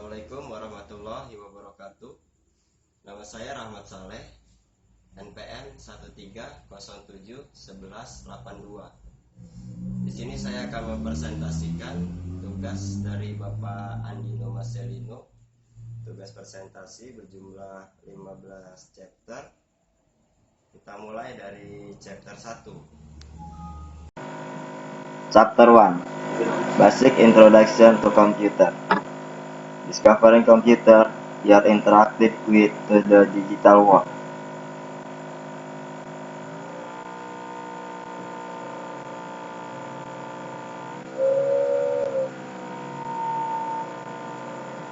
Assalamualaikum warahmatullahi wabarakatuh. Nama saya Rahmat Saleh, NPM 13071182. Di sini saya akan mempresentasikan tugas dari Bapak Andino Marcelino. Tugas presentasi berjumlah 15 chapter. Kita mulai dari chapter 1. Chapter 1. Basic Introduction to Computer. Discovering computer, your interactive with to the digital world.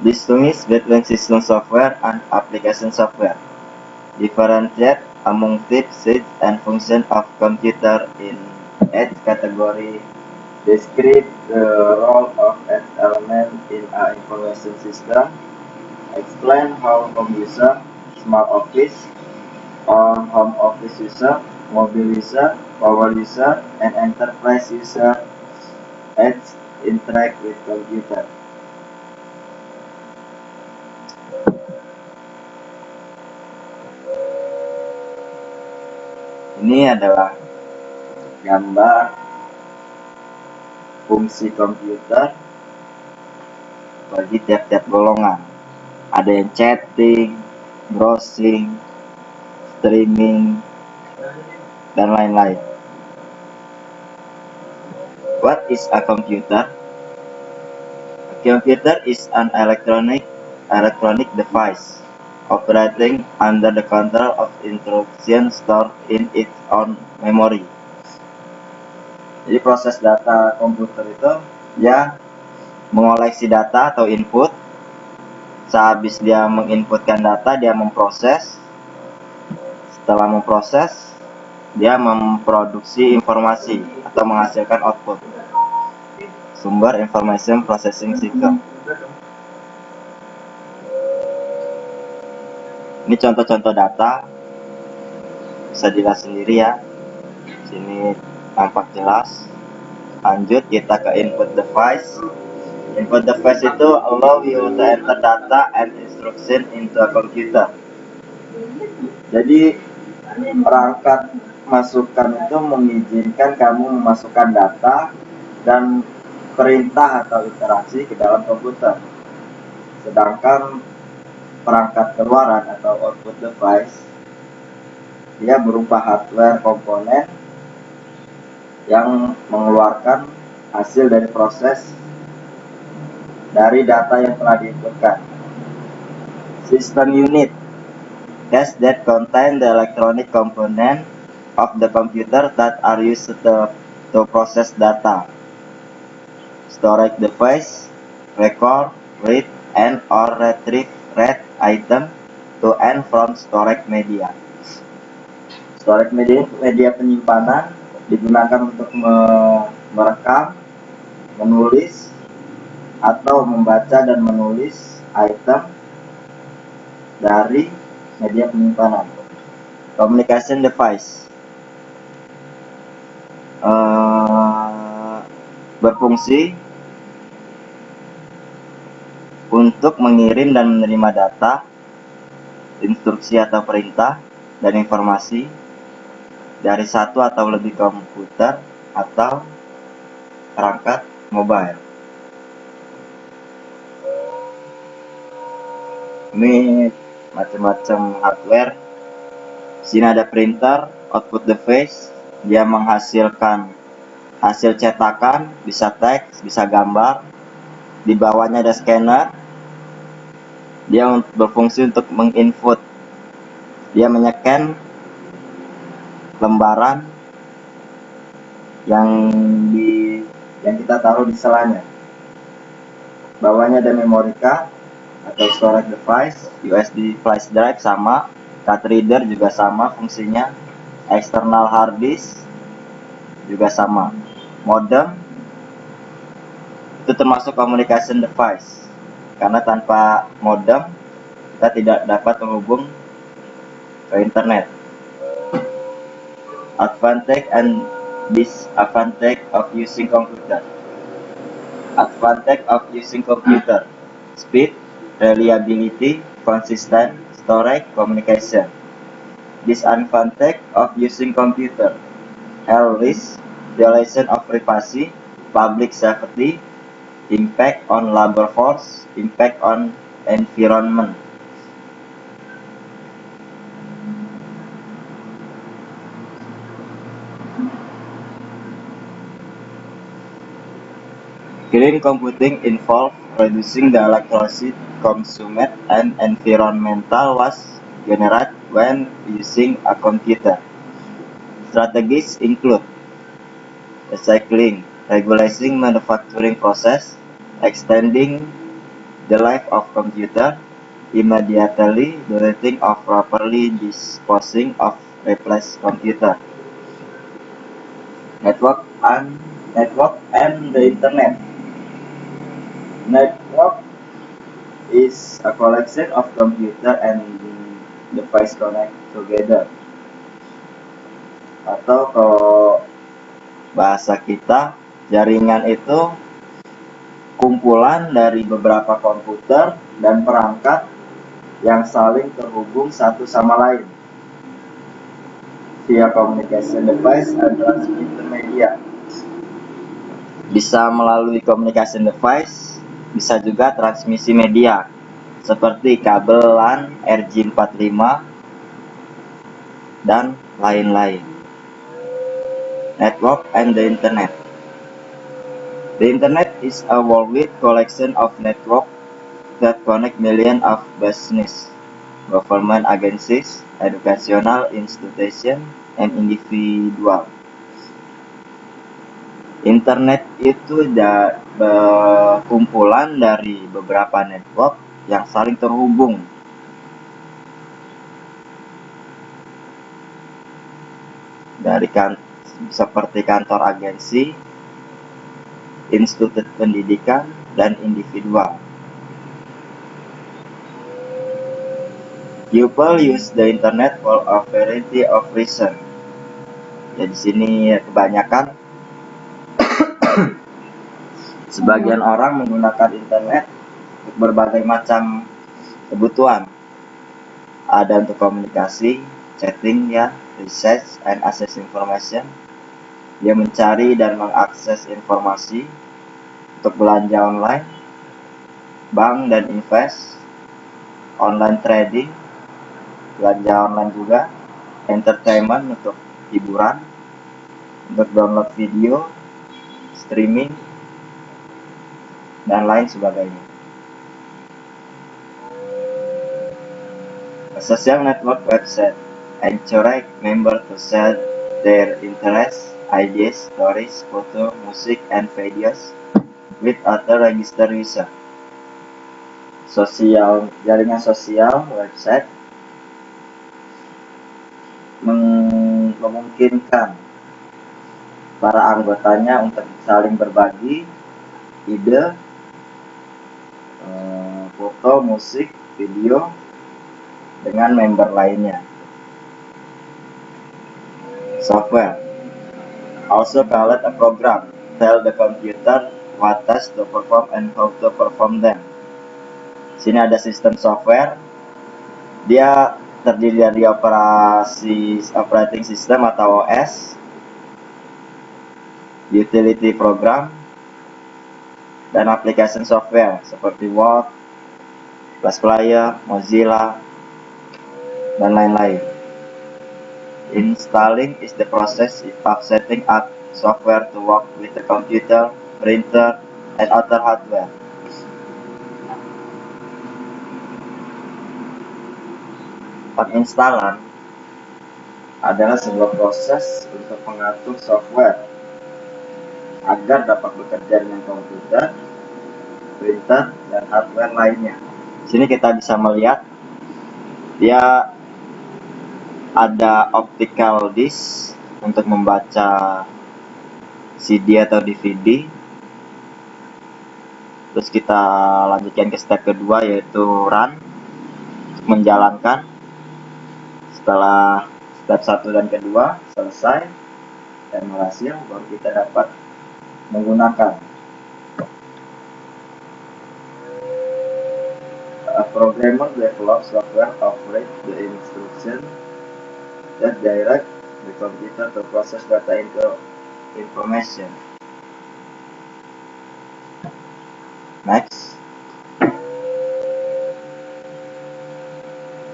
Distinguish between system software and application software. Differentiate among types and functions of computer in each category. Describe the role of each element in an information system. Explain how home user, smart office, or home office user, mobile user, power user, and enterprise user each interact with computer. Ini adalah gambar fungsi komputer bagi tiap-tiap golongan. Ada yang chatting, browsing, streaming, dan lain-lain. What is a computer? A computer is an electronic device operating under the control of instructions stored in its own memory. Jadi proses data komputer itu dia mengoleksi data atau input. Sehabis dia menginputkan data, dia memproses. Setelah memproses, dia memproduksi informasi atau menghasilkan output. Sumber Information Processing System. Ini contoh-contoh data, bisa dilihat sendiri ya. Sini tampak jelas. Lanjut kita ke input device. Input device itu allow you to enter data and instruction into a computer. Jadi perangkat masukan itu mengizinkan kamu memasukkan data dan perintah atau interaksi ke dalam komputer. Sedangkan perangkat keluaran atau output device dia berupa hardware komponen yang mengeluarkan hasil dari proses dari data yang telah diinputkan. System unit is that contain the electronic component of the computer that are used to process data. Storage device, record, read, and or retrieve read item to and from storage media. Storage media penyimpanan digunakan untuk merekam, menulis, atau membaca dan menulis item dari media penyimpanan. Communication device berfungsi untuk mengirim dan menerima data, instruksi atau perintah, dan informasi dari satu atau lebih komputer atau perangkat mobile. Ini macam-macam hardware. Sini ada printer, output device, dia menghasilkan hasil cetakan, bisa teks, bisa gambar. Di bawahnya ada scanner, dia berfungsi untuk menginput. Dia menyekan lembaran yang kita taruh di selanya. Bawahnya ada memory card atau storage device, USB flash drive sama, card reader juga sama fungsinya, external hard disk juga sama. Modem itu termasuk communication device, karena tanpa modem kita tidak dapat menghubung ke internet. Advantage and disadvantage of using computer. Advantage of using computer: speed, reliability, consistent storage, communication. Disadvantage of using computer: health risk, violation of privacy, public safety, impact on labor force, impact on environment. Green computing involves reducing the electricity consumed and environmental waste generated when using a computer. Strategies include recycling, regulating manufacturing process, extending the life of computer, immediately donating or properly disposing of replaced computer. Network and the internet. Network is a collection of computer and device connect together. Atau kalau bahasa kita, jaringan itu kumpulan dari beberapa komputer dan perangkat yang saling terhubung satu sama lain via communication device and transmitter media. Bisa melalui communication device, bisa juga transmisi media seperti kabel LAN, RJ45 dan lain-lain. Network and the internet. The internet is a worldwide collection of networks that connect millions of business, government agencies, educational institutions, and individuals. Internet itu kumpulan dari beberapa network yang saling terhubung. Dari seperti kantor agensi, institut pendidikan, dan individual. People use the internet for a variety of reasons. Ya, di sini kebanyakan sebagian orang menggunakan internet untuk berbagai macam kebutuhan. Ada untuk komunikasi, chatting ya, research and access information. Dia mencari dan mengakses informasi untuk belanja online, bank dan invest, online trading, belanja online juga, entertainment untuk hiburan, untuk download video, streaming, dan lain sebagainya. A social network website encourage members to share their interests, ideas, stories, photo, music, and videos with other registered users. Jaringan sosial website memungkinkan para anggotanya untuk saling berbagi ide, foto, musik, video dengan member lainnya. Software also called a program tell the computer what tasks to perform and how to perform them. Sini ada sistem software, dia terdiri dari operating system atau OS, utility program, dan application software seperti Word, Flash Player, Mozilla, dan lain-lain. Installing is the process of setting up software to work with the computer, printer, and other hardware. Penginstalan adalah sebuah proses untuk mengatur software agar dapat bekerja dengan komputer, printer, dan hardware lainnya. Sini kita bisa melihat dia ada optical disc untuk membaca CD atau DVD. Terus kita lanjutkan ke step kedua, yaitu run, untuk menjalankan. Setelah step 1 dan kedua selesai dan berhasil, baru kita dapat menggunakan. programmer develops software operate the instruction that direct the computer to process data into information. Next.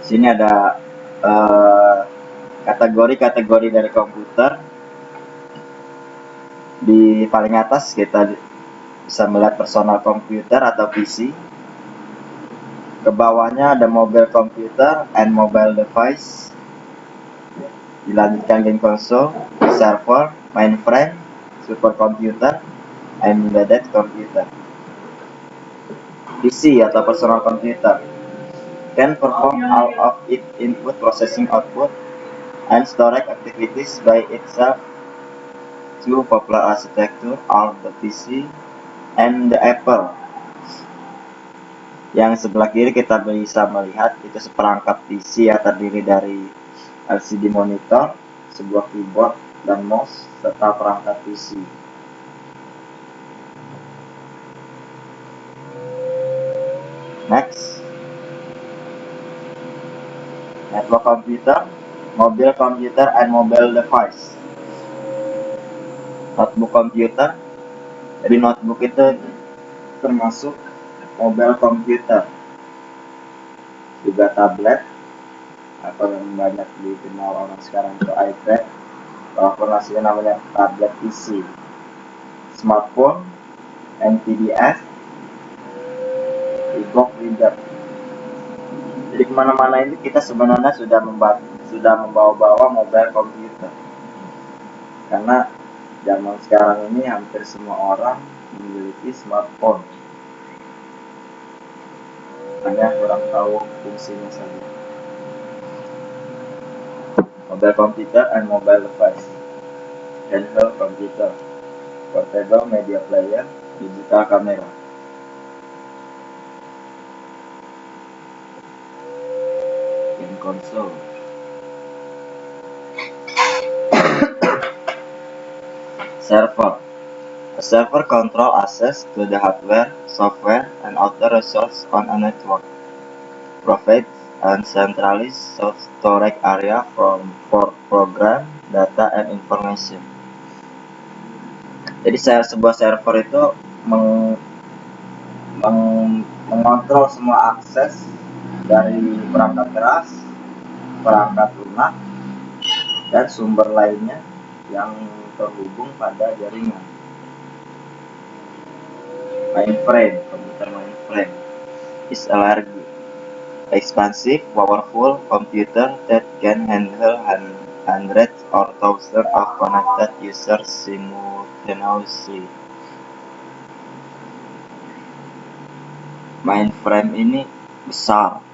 Sini ada kategori-kategori dari komputer. Di paling atas kita bisa melihat personal computer atau PC. Ke bawahnya ada mobile computer and mobile device. Dilanjutkan game console, server, mainframe, supercomputer, and embedded computer. PC atau personal computer can perform all of its input processing output and storage activities by itself. Two popular architecture are the PC and the Apple. Yang sebelah kiri kita bisa melihat itu seperangkat PC yang terdiri dari LCD monitor, sebuah keyboard dan mouse, serta perangkat PC. Next. Network computer, mobile computer, and mobile device. Notebook computer. Jadi notebook itu termasuk mobile computer. Juga tablet atau yang banyak dikenal orang sekarang itu iPad. Walaupun aslinya namanya tablet PC. Smartphone, NPDF, e-book reader. Jadi kemana-mana ini kita sebenarnya sudah membawa-bawa mobile computer. Karena zaman sekarang ini hampir semua orang memiliki smartphone. Hanya kurang tahu fungsinya saja. Mobile computer and mobile device. Handheld computer, portable media player, digital camera. Console. Server. A server control access to the hardware, software, and other resources on a network. Provides and centralized storage area for program, data, and information. Jadi sebuah server itu mengontrol semua akses dari perangkat keras, perangkat lunak, dan sumber lainnya yang terhubung pada jaringan. Mainframe, komputer mainframe is a large, expansive, powerful computer that can handle hundreds or thousands of connected users simultaneously. Mainframe ini besar,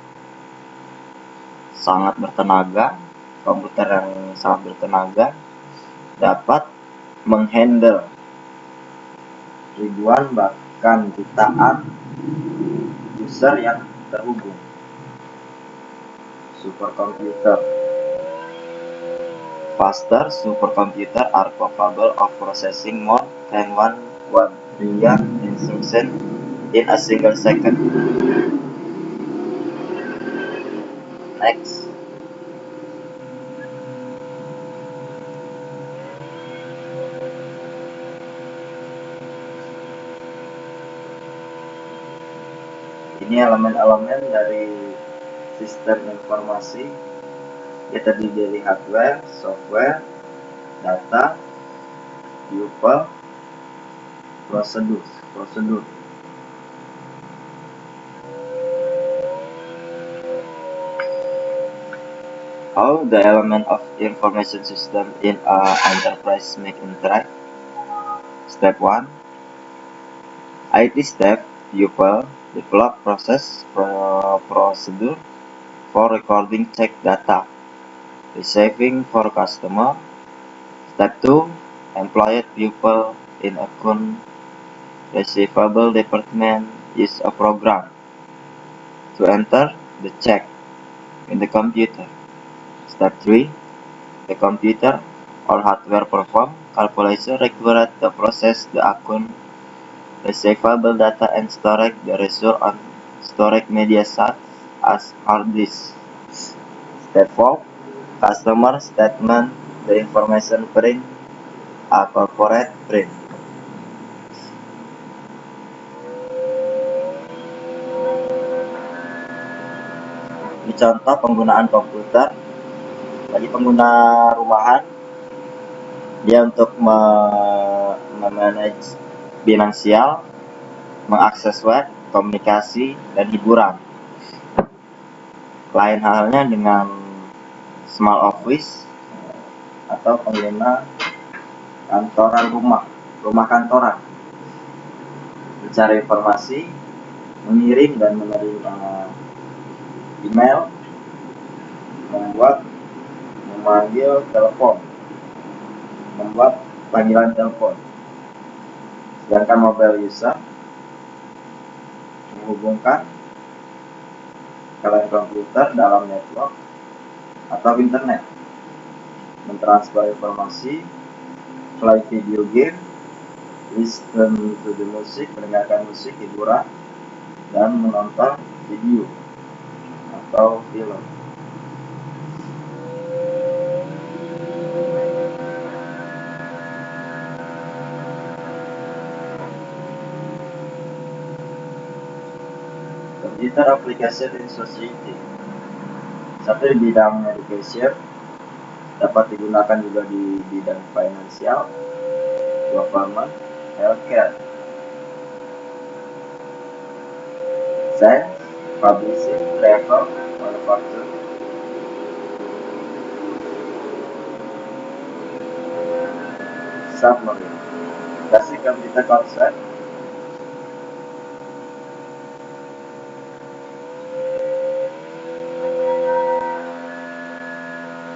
sangat bertenaga, komputer yang sangat bertenaga, dapat menghandle ribuan bahkan jutaan user yang terhubung. Supercomputer. Faster supercomputer are capable of processing more than 1 quadrillion instructions in a single second. Next. Ini elemen-elemen dari sistem informasi. Kita terdiri dari hardware, software, data, tuple, prosedur. How the element of information system in an enterprise make interact. Step 1. IT step, tuple, develop process procedure for recording check data, receiving for customer. Step 2. Employed people in account receivable department use a program to enter the check in the computer. Step 3. The computer or hardware perform calculation required to process the account receivable data and store the result on storage media such as hard disk. Step 4. Customer statement. The information print a corporate print. Ini contoh penggunaan komputer bagi pengguna rumahan. Dia untuk memanage finansial, mengakses web, komunikasi, dan hiburan. Lain halnya dengan small office atau pengguna kantoran rumah kantoran, mencari informasi, mengirim dan menerima email, memanggil telepon, membuat panggilan telepon. Sedangkan mobile user menghubungkan ke lain komputer dalam network atau internet, mentransfer informasi, play video game, listen to the music, mendengarkan musik, hiburan, dan menonton video atau film. Computer application in society. Satu di bidang education, dapat digunakan juga di bidang finansial, government, healthcare, science, publishing, travel, manufacturing. Summary. Basic computer concept.